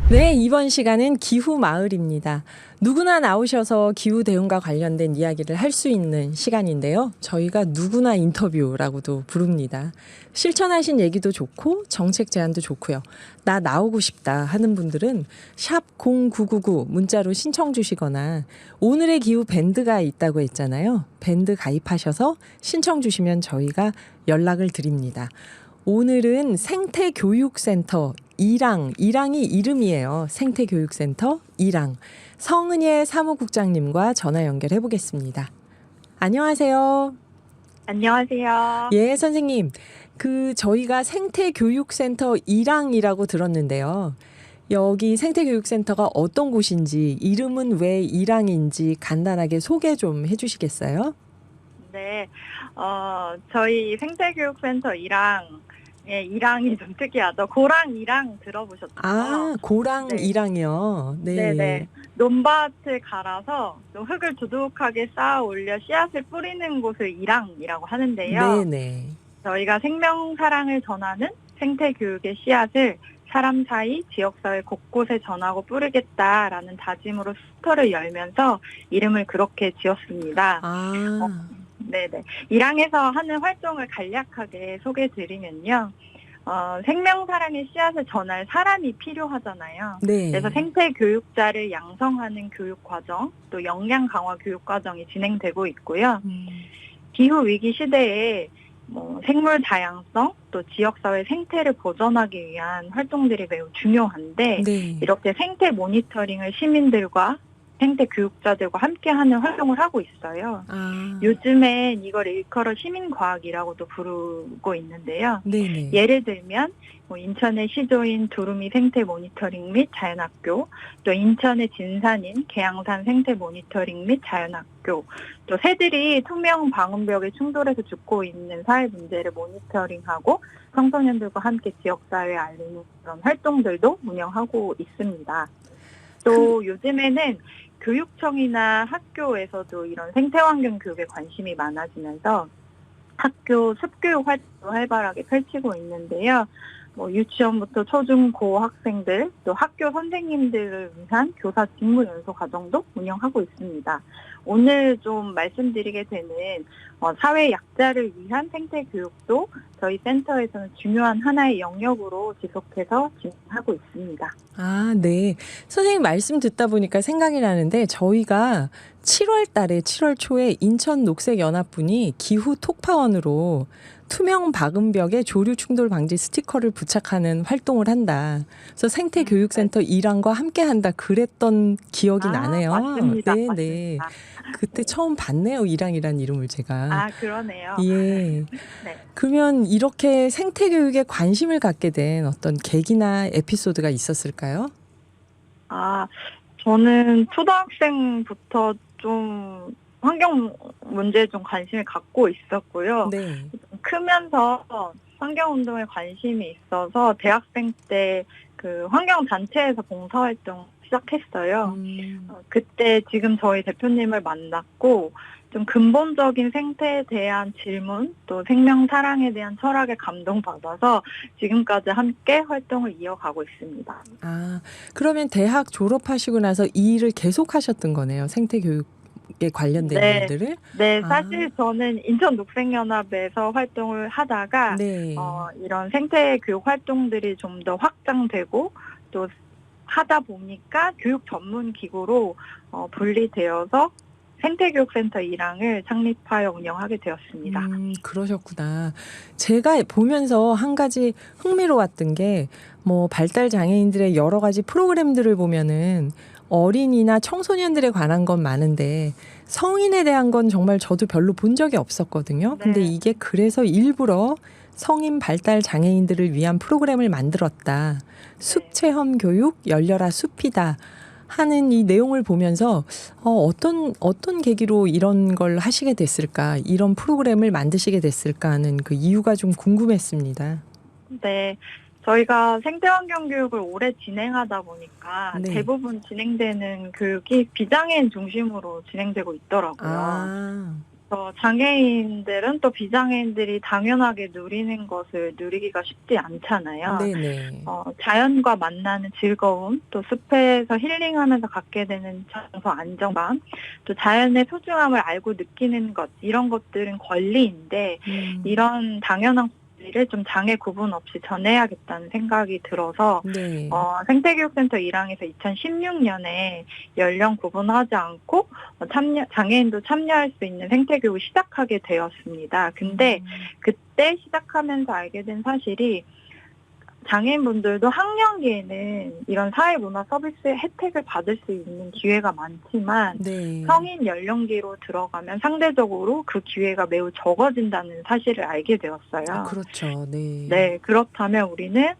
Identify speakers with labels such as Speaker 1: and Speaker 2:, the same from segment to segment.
Speaker 1: 네, 이번 시간은 기후 마을입니다. 누구나 나오셔서 기후 대응과 관련된 이야기를 할 수 있는 시간인데요. 저희가 누구나 인터뷰라고도 부릅니다. 실천하신 얘기도 좋고 정책 제안도 좋고요. 나 나오고 싶다 하는 분들은 샵 0999 문자로 신청 주시거나 오늘의 기후 밴드가 있다고 했잖아요. 밴드 가입하셔서 신청 주시면 저희가 연락을 드립니다. 오늘은 생태교육센터 이랑이 이름이에요. 생태교육센터 이랑. 성은예 사무국장님과 전화 연결해 보겠습니다. 안녕하세요.
Speaker 2: 안녕하세요.
Speaker 1: 예, 선생님. 저희가 생태교육센터 이랑이라고 들었는데요. 여기 생태교육센터가 어떤 곳인지, 이름은 왜 이랑인지 간단하게 소개 좀 해주시겠어요?
Speaker 2: 네, 저희 생태교육센터 이랑이 좀 특이하죠. 고랑 이랑 들어보셨죠?
Speaker 1: 아, 고랑
Speaker 2: 네.
Speaker 1: 이랑이요. 네.
Speaker 2: 네네. 논밭을 갈아서 또 흙을 두둑하게 쌓아 올려 씨앗을 뿌리는 곳을 이랑이라고 하는데요.
Speaker 1: 네네.
Speaker 2: 저희가 생명 사랑을 전하는 생태교육의 씨앗을 사람 사이, 지역사회 곳곳에 전하고 뿌리겠다라는 다짐으로 스토를 열면서 이름을 그렇게 지었습니다.
Speaker 1: 아.
Speaker 2: 네네. 이랑에서 하는 활동을 간략하게 소개드리면요. 생명사랑의 씨앗을 전할 사람이 필요하잖아요.
Speaker 1: 네.
Speaker 2: 그래서 생태교육자를 양성하는 교육과정, 또 역량 강화 교육과정이 진행되고 있고요. 기후위기 시대에 생물 다양성, 또 지역사회 생태를 보존하기 위한 활동들이 매우 중요한데,
Speaker 1: 네.
Speaker 2: 이렇게 생태 모니터링을 시민들과 생태 교육자들과 함께하는 활동을 하고 있어요.
Speaker 1: 아.
Speaker 2: 요즘엔 이걸 일컬어 시민과학이라고도 부르고 있는데요.
Speaker 1: 네네.
Speaker 2: 예를 들면 인천의 시조인 두루미 생태 모니터링 및 자연학교, 또 인천의 진산인 계양산 생태 모니터링 및 자연학교, 또 새들이 투명 방음벽에 충돌해서 죽고 있는 사회 문제를 모니터링하고 청소년들과 함께 지역사회에 알리는 그런 활동들도 운영하고 있습니다. 또 요즘에는 교육청이나 학교에서도 이런 생태환경 교육에 관심이 많아지면서 학교 습교육 활동도 활발하게 펼치고 있는데요. 유치원부터 초중고 학생들, 또 학교 선생님들을 위한 교사 직무 연수 과정도 운영하고 있습니다. 오늘 좀 말씀드리게 되는 사회 약자를 위한 생태 교육도 저희 센터에서는 중요한 하나의 영역으로 지속해서 진행하고 있습니다.
Speaker 1: 아, 네. 선생님 말씀 듣다 보니까 생각이 나는데 저희가 7월 달에 7월 초에 인천 녹색연합분이 기후 톡파원으로 투명 박음벽에 조류 충돌 방지 스티커를 부착하는 활동을 한다. 그래서 생태교육센터 이랑과 함께 한다 그랬던 기억이 나네요.
Speaker 2: 맞습니다.
Speaker 1: 네, 네.
Speaker 2: 맞습니다.
Speaker 1: 그때 처음 봤네요. 이랑이란 이름을 제가.
Speaker 2: 그러네요.
Speaker 1: 예.
Speaker 2: 네.
Speaker 1: 그러면 이렇게 생태교육에 관심을 갖게 된 어떤 계기나 에피소드가 있었을까요?
Speaker 2: 저는 초등학생부터 좀 환경 문제에 좀 관심을 갖고 있었고요.
Speaker 1: 네.
Speaker 2: 크면서 환경운동에 관심이 있어서 대학생 때 그 환경단체에서 봉사활동 시작했어요. 그때 지금 저희 대표님을 만났고 좀 근본적인 생태에 대한 질문, 또 생명 사랑에 대한 철학에 감동받아서 지금까지 함께 활동을 이어가고 있습니다.
Speaker 1: 아, 그러면 대학 졸업하시고 나서 이 일을 계속 하셨던 거네요. 생태교육에 관련된 일들을?
Speaker 2: 네, 사실 저는 인천 녹색연합에서 활동을 하다가
Speaker 1: 네.
Speaker 2: 이런 생태 교육 활동들이 좀 더 확장되고 또 하다 보니까 교육 전문 기구로 분리되어서 생태교육센터 이랑을 창립하여 운영하게 되었습니다.
Speaker 1: 그러셨구나. 제가 보면서 한 가지 흥미로웠던 게 발달 장애인들의 여러 가지 프로그램들을 보면은 어린이나 청소년들에 관한 건 많은데 성인에 대한 건 정말 저도 별로 본 적이 없었거든요. 근데
Speaker 2: 네.
Speaker 1: 이게 그래서 일부러 성인 발달 장애인들을 위한 프로그램을 만들었다. 숲 체험 교육 열려라 숲이다. 하는 이 내용을 보면서 어떤 계기로 이런 걸 하시게 됐을까, 이런 프로그램을 만드시게 됐을까 하는 그 이유가 좀 궁금했습니다.
Speaker 2: 네. 저희가 생태환경 교육을 오래 진행하다 보니까
Speaker 1: 네.
Speaker 2: 대부분 진행되는 교육이 비장애인 중심으로 진행되고 있더라고요. 장애인들은 또 비장애인들이 당연하게 누리는 것을 누리기가 쉽지 않잖아요.
Speaker 1: 네네.
Speaker 2: 자연과 만나는 즐거움, 또 숲에서 힐링하면서 갖게 되는 정서 안정감, 또 자연의 소중함을 알고 느끼는 것, 이런 것들은 권리인데 이런 당연한 권리를 좀 장애 구분 없이 전해야겠다는 생각이 들어서
Speaker 1: 네.
Speaker 2: 생태교육센터 1항에서 2016년에 연령 구분하지 않고 장애인도 참여할 수 있는 생태교육을 시작하게 되었습니다. 근데 그때 시작하면서 알게 된 사실이 장애인분들도 학령기에는 이런 사회문화 서비스의 혜택을 받을 수 있는 기회가 많지만
Speaker 1: 네.
Speaker 2: 성인 연령기로 들어가면 상대적으로 그 기회가 매우 적어진다는 사실을 알게 되었어요.
Speaker 1: 그렇죠. 네.
Speaker 2: 네, 그렇다면 우리는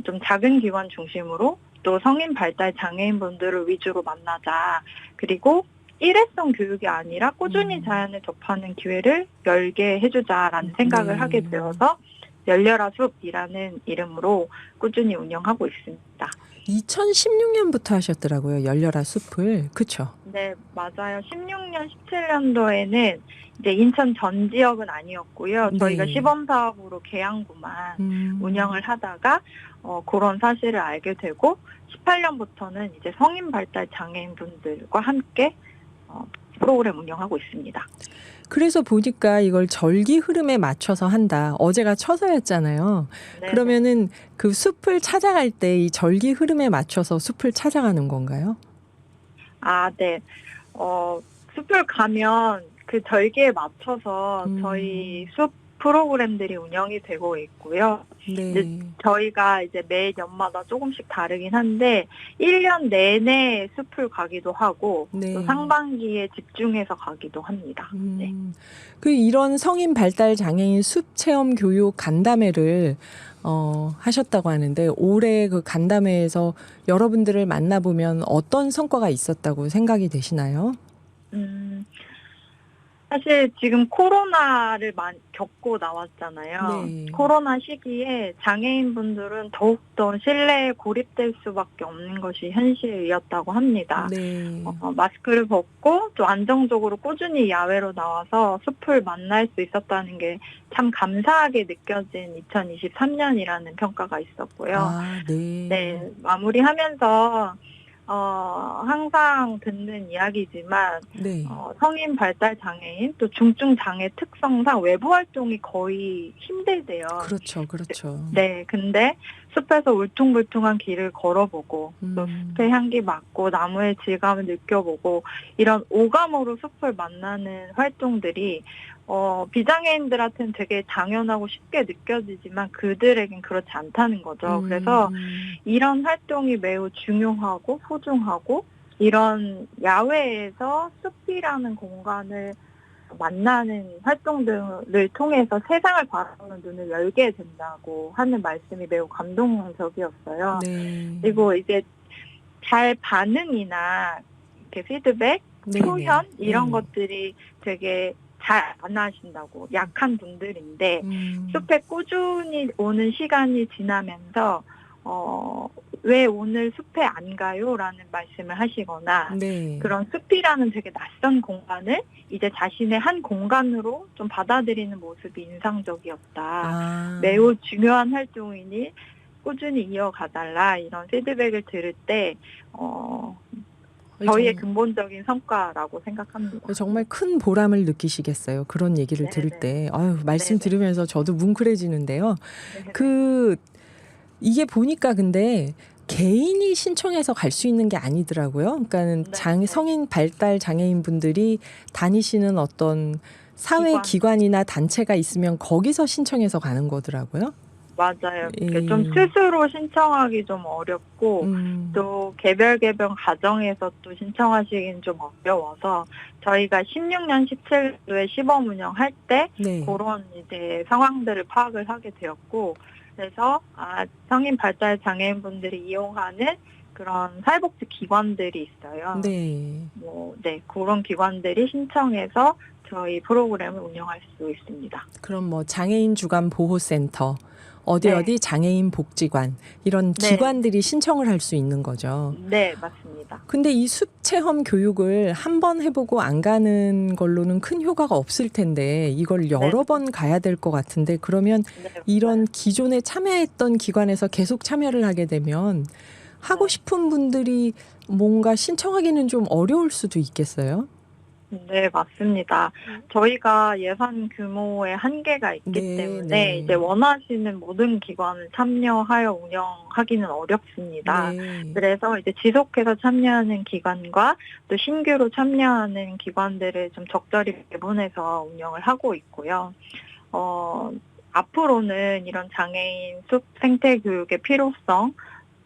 Speaker 2: 좀 작은 기관 중심으로 또 성인 발달 장애인분들을 위주로 만나자. 그리고 일회성 교육이 아니라 꾸준히 자연을 접하는 기회를 열게 해주자라는 생각을 하게 되어서 열려라 숲이라는 이름으로 꾸준히 운영하고 있습니다.
Speaker 1: 2016년부터 하셨더라고요. 열려라 숲을. 그쵸?
Speaker 2: 네, 맞아요. 16년, 17년도에는 이제 인천 전 지역은 아니었고요. 저희가
Speaker 1: 네.
Speaker 2: 시범 사업으로 계양구만 운영을 하다가 그런 사실을 알게 되고 18년부터는 이제 성인 발달 장애인분들과 함께 프로그램 운영하고 있습니다.
Speaker 1: 그래서 보니까 이걸 절기 흐름에 맞춰서 한다. 어제가 처서였잖아요.
Speaker 2: 네,
Speaker 1: 그러면은 그 숲을 찾아갈 때 이 절기 흐름에 맞춰서 숲을 찾아가는 건가요?
Speaker 2: 네. 숲을 가면 그 절기에 맞춰서 저희 숲 프로그램들이 운영이 되고 있고요.
Speaker 1: 네.
Speaker 2: 저희가 이제 매 년마다 조금씩 다르긴 한데 1년 내내 숲을 가기도 하고
Speaker 1: 네.
Speaker 2: 또 상반기에 집중해서 가기도 합니다. 네.
Speaker 1: 그 이런 성인 발달 장애인 숲 체험 교육 간담회를 하셨다고 하는데 올해 그 간담회에서 여러분들을 만나보면 어떤 성과가 있었다고 생각이 되시나요?
Speaker 2: 사실 지금 코로나를 겪고 나왔잖아요.
Speaker 1: 네.
Speaker 2: 코로나 시기에 장애인분들은 더욱더 실내에 고립될 수밖에 없는 것이 현실이었다고 합니다.
Speaker 1: 네.
Speaker 2: 마스크를 벗고 또 안정적으로 꾸준히 야외로 나와서 숲을 만날 수 있었다는 게 참 감사하게 느껴진 2023년이라는 평가가 있었고요.
Speaker 1: 네.
Speaker 2: 네, 마무리하면서 항상 듣는 이야기지만
Speaker 1: 네.
Speaker 2: 성인 발달 장애인 또 중증 장애 특성상 외부 활동이 거의 힘들대요.
Speaker 1: 그렇죠. 그렇죠.
Speaker 2: 네, 근데 숲에서 울퉁불퉁한 길을 걸어보고 또 숲의 향기 맡고 나무의 질감을 느껴보고 이런 오감으로 숲을 만나는 활동들이 비장애인들한테는 되게 당연하고 쉽게 느껴지지만 그들에겐 그렇지 않다는 거죠. 그래서 이런 활동이 매우 중요하고 소중하고 이런 야외에서 숲이라는 공간을 만나는 활동들을 통해서 세상을 바라보는 눈을 열게 된다고 하는 말씀이 매우 감동적이었어요.
Speaker 1: 네.
Speaker 2: 그리고 이제 잘 반응이나 이렇게 피드백, 표현 이런 것들이 되게 잘 안 하신다고 약한 분들인데 숲에 꾸준히 오는 시간이 지나면서 왜 오늘 숲에 안 가요? 라는 말씀을 하시거나
Speaker 1: 네.
Speaker 2: 그런 숲이라는 되게 낯선 공간을 이제 자신의 한 공간으로 좀 받아들이는 모습이 인상적이었다. 매우 중요한 활동이니 꾸준히 이어가달라 이런 피드백을 들을 때 저희의 근본적인 성과라고 생각합니다.
Speaker 1: 정말 큰 보람을 느끼시겠어요. 그런 얘기를 들을 때. 말씀 들으면서 저도 뭉클해지는데요. 이게 보니까 근데 개인이 신청해서 갈 수 있는 게 아니더라고요. 그러니까 성인 발달 장애인분들이 다니시는 어떤 사회 기관이나 단체가 있으면 거기서 신청해서 가는 거더라고요.
Speaker 2: 맞아요. 좀 스스로 신청하기 좀 어렵고 또 개별 가정에서 또 신청하시긴 좀 어려워서 저희가 16년, 17년도에 시범 운영할 때 그런 이제 상황들을 파악을 하게 되었고 그래서 성인 발달 장애인분들이 이용하는 그런 사회복지 기관들이 있어요.
Speaker 1: 네.
Speaker 2: 그런 기관들이 신청해서 저희 프로그램을 운영할 수 있습니다.
Speaker 1: 그럼 뭐 장애인 주간 보호센터, 어디
Speaker 2: 네.
Speaker 1: 어디 장애인 복지관 이런
Speaker 2: 네.
Speaker 1: 기관들이 신청을 할 수 있는 거죠.
Speaker 2: 네, 맞습니다.
Speaker 1: 근데 이 숲 체험 교육을 한 번 해보고 안 가는 걸로는 큰 효과가 없을 텐데 이걸 여러
Speaker 2: 네.
Speaker 1: 번 가야 될 것 같은데 그러면
Speaker 2: 네,
Speaker 1: 이런 기존에 참여했던 기관에서 계속 참여를 하게 되면 하고
Speaker 2: 네.
Speaker 1: 싶은 분들이 뭔가 신청하기는 좀 어려울 수도 있겠어요?
Speaker 2: 네, 맞습니다. 저희가 예산 규모의 한계가 있기
Speaker 1: 네,
Speaker 2: 때문에
Speaker 1: 네.
Speaker 2: 이제 원하시는 모든 기관을 참여하여 운영하기는 어렵습니다.
Speaker 1: 네.
Speaker 2: 그래서 이제 지속해서 참여하는 기관과 또 신규로 참여하는 기관들을 좀 적절히 배분해서 운영을 하고 있고요. 앞으로는 이런 장애인 숲 생태 교육의 필요성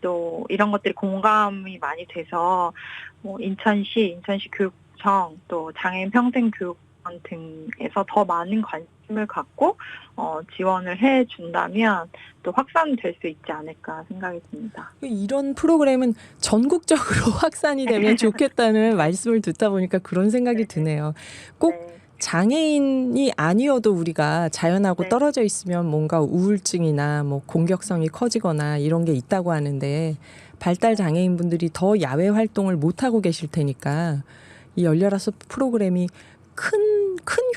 Speaker 2: 또 이런 것들이 공감이 많이 돼서 인천시 교육청 또 장애인 평생교육원 등에서 더 많은 관심을 갖고 지원을 해준다면 또 확산될 수 있지 않을까 생각이 듭니다.
Speaker 1: 이런 프로그램은 전국적으로 확산이 되면 좋겠다는 말씀을 듣다 보니까 그런 생각이 드네요. 꼭
Speaker 2: 네.
Speaker 1: 장애인이 아니어도 우리가 자연하고
Speaker 2: 네.
Speaker 1: 떨어져 있으면 뭔가 우울증이나 뭐 공격성이 커지거나 이런 게 있다고 하는데 발달 장애인분들이 더 야외 활동을 못 하고 계실 테니까 이 열려라 숲 프로그램이 큰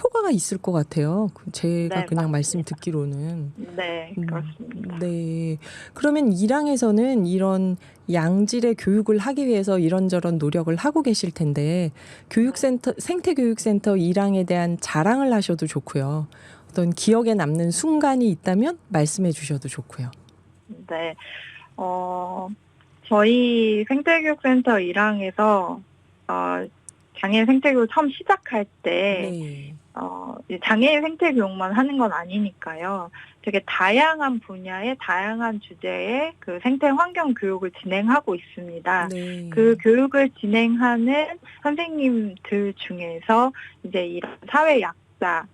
Speaker 1: 효과가 있을 것 같아요. 제가
Speaker 2: 네,
Speaker 1: 그냥
Speaker 2: 맞습니다.
Speaker 1: 말씀 듣기로는.
Speaker 2: 네, 그렇습니다.
Speaker 1: 네. 그러면 일항에서는 이런 양질의 교육을 하기 위해서 이런저런 노력을 하고 계실 텐데 교육센터, 생태교육센터 일항에 대한 자랑을 하셔도 좋고요. 어떤 기억에 남는 순간이 있다면 말씀해 주셔도 좋고요.
Speaker 2: 네, 저희 생태교육센터 일항에서 장애인 생태교육 처음 시작할 때
Speaker 1: 네.
Speaker 2: 이제 장애인 생태교육만 하는 건 아니니까요. 되게 다양한 분야의 다양한 주제의 그 생태 환경 교육을 진행하고 있습니다.
Speaker 1: 네.
Speaker 2: 그 교육을 진행하는 선생님들 중에서 이제 이런 사회 약자를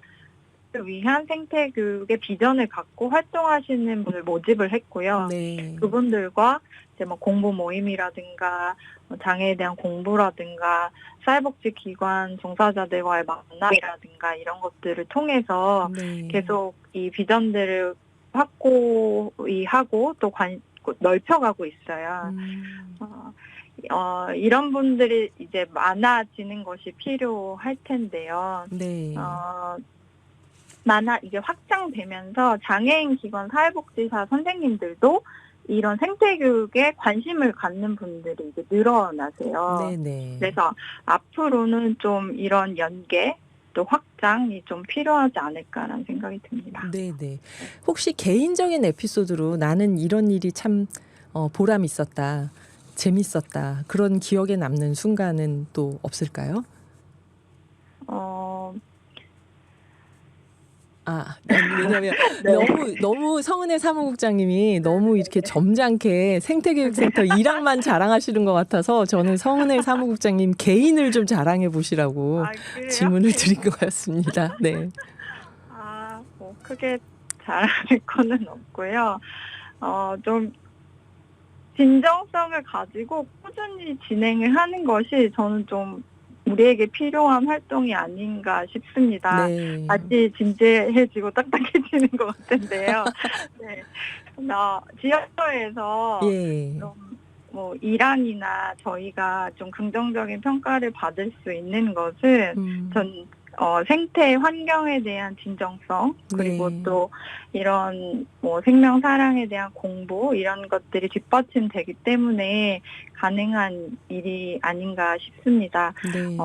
Speaker 2: 위한 생태 교육의 비전을 갖고 활동하시는 분을 모집을 했고요.
Speaker 1: 네.
Speaker 2: 그분들과 이제 뭐 공부 모임이라든가 장애에 대한 공부라든가 사회복지기관 종사자들과의 만남이라든가 이런 것들을 통해서
Speaker 1: 네.
Speaker 2: 계속 이 비전들을 확고히하고 또 넓혀가고 있어요. 이런 분들이 이제 많아지는 것이 필요할 텐데요.
Speaker 1: 네.
Speaker 2: 이게 확장되면서 장애인 기관 사회복지사 선생님들도 이런 생태교육에 관심을 갖는 분들이 이제 늘어나세요.
Speaker 1: 네네.
Speaker 2: 그래서 앞으로는 좀 이런 연계 또 확장이 좀 필요하지 않을까라는 생각이 듭니다.
Speaker 1: 네네. 혹시 개인적인 에피소드로 나는 이런 일이 참 보람 있었다, 재밌었다 그런 기억에 남는 순간은 또 없을까요? 왜냐면
Speaker 2: 네.
Speaker 1: 너무 성은혜 사무국장님이 너무 이렇게 점잖게 생태교육센터 일항만 자랑하시는 것 같아서 저는 성은혜 사무국장님 개인을 좀 자랑해 보시라고
Speaker 2: 그래요?
Speaker 1: 질문을 드린 것 같습니다. 네.
Speaker 2: 뭐 크게 잘할 거는 없고요. 좀 진정성을 가지고 꾸준히 진행을 하는 것이 저는 좀 우리에게 필요한 활동이 아닌가 싶습니다.
Speaker 1: 네.
Speaker 2: 다시 진지해지고 딱딱해지는 것 같은데요. 네. 지역사회에서
Speaker 1: 예.
Speaker 2: 뭐 일항이나 저희가 좀 긍정적인 평가를 받을 수 있는 것은 전 생태 환경에 대한 진정성 그리고
Speaker 1: 네.
Speaker 2: 또 이런 뭐 생명 사랑에 대한 공부 이런 것들이 뒷받침되기 때문에 가능한 일이 아닌가 싶습니다.
Speaker 1: 네.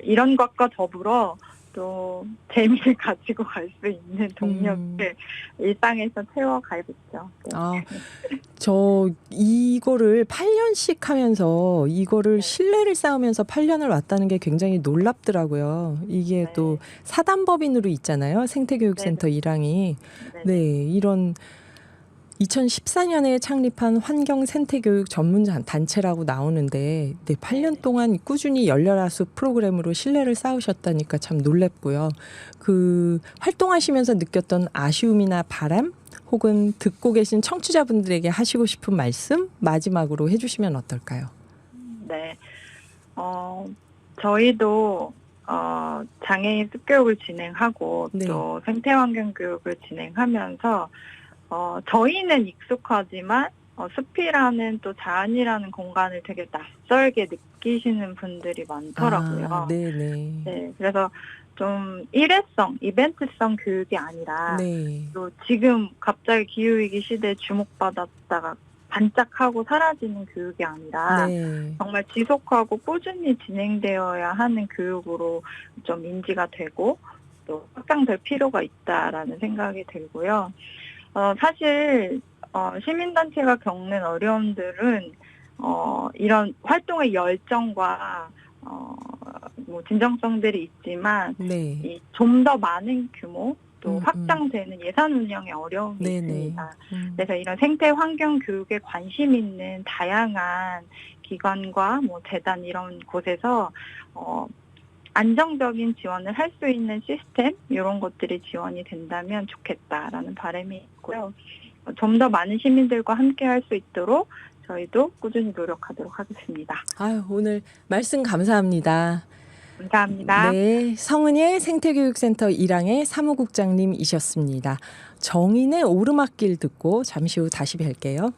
Speaker 2: 이런 것과 더불어 또 재미를 가지고 갈 수 있는 동력을 일상에서 채워가야겠죠. 네.
Speaker 1: 저 이거를 8년씩 하면서 이거를
Speaker 2: 네.
Speaker 1: 신뢰를 쌓으면서 8년을 왔다는 게 굉장히 놀랍더라고요. 이게
Speaker 2: 네.
Speaker 1: 또 사단법인으로 있잖아요. 생태교육센터
Speaker 2: 네네.
Speaker 1: 일항이.
Speaker 2: 네네.
Speaker 1: 네, 이런 2014년에 창립한 환경 생태교육 전문 단체라고 나오는데 8년 동안 꾸준히 열려라 숲 프로그램으로 신뢰를 쌓으셨다니까 참 놀랍고요. 그 활동하시면서 느꼈던 아쉬움이나 바람 혹은 듣고 계신 청취자분들에게 하시고 싶은 말씀 마지막으로 해주시면 어떨까요?
Speaker 2: 네. 저희도 장애인 습교육을 진행하고
Speaker 1: 네.
Speaker 2: 또 생태환경 교육을 진행하면서 저희는 익숙하지만 숲이라는 또 자연이라는 공간을 되게 낯설게 느끼시는 분들이 많더라고요.
Speaker 1: 아, 네네.
Speaker 2: 네, 그래서 좀 일회성, 이벤트성 교육이 아니라
Speaker 1: 네.
Speaker 2: 또 지금 갑자기 기후위기 시대에 주목받았다가 반짝하고 사라지는 교육이 아니라
Speaker 1: 네.
Speaker 2: 정말 지속하고 꾸준히 진행되어야 하는 교육으로 좀 인지가 되고 또 확장될 필요가 있다라는 생각이 들고요. 사실 시민단체가 겪는 어려움들은 이런 활동의 열정과 뭐 진정성들이 있지만
Speaker 1: 네.
Speaker 2: 좀 더 많은 규모 또
Speaker 1: 음.
Speaker 2: 확장되는 예산 운영의 어려움이
Speaker 1: 네네.
Speaker 2: 있습니다. 그래서 이런 생태 환경 교육에 관심 있는 다양한 기관과 뭐 재단 이런 곳에서 안정적인 지원을 할 수 있는 시스템 이런 것들이 지원이 된다면 좋겠다라는 바람이 있고요. 좀 더 많은 시민들과 함께 할 수 있도록 저희도 꾸준히 노력하도록 하겠습니다.
Speaker 1: 아유, 오늘 말씀 감사합니다.
Speaker 2: 감사합니다.
Speaker 1: 네, 성은예 생태교육센터 1항의 사무국장님이셨습니다. 정인의 오르막길 듣고 잠시 후 다시 뵐게요.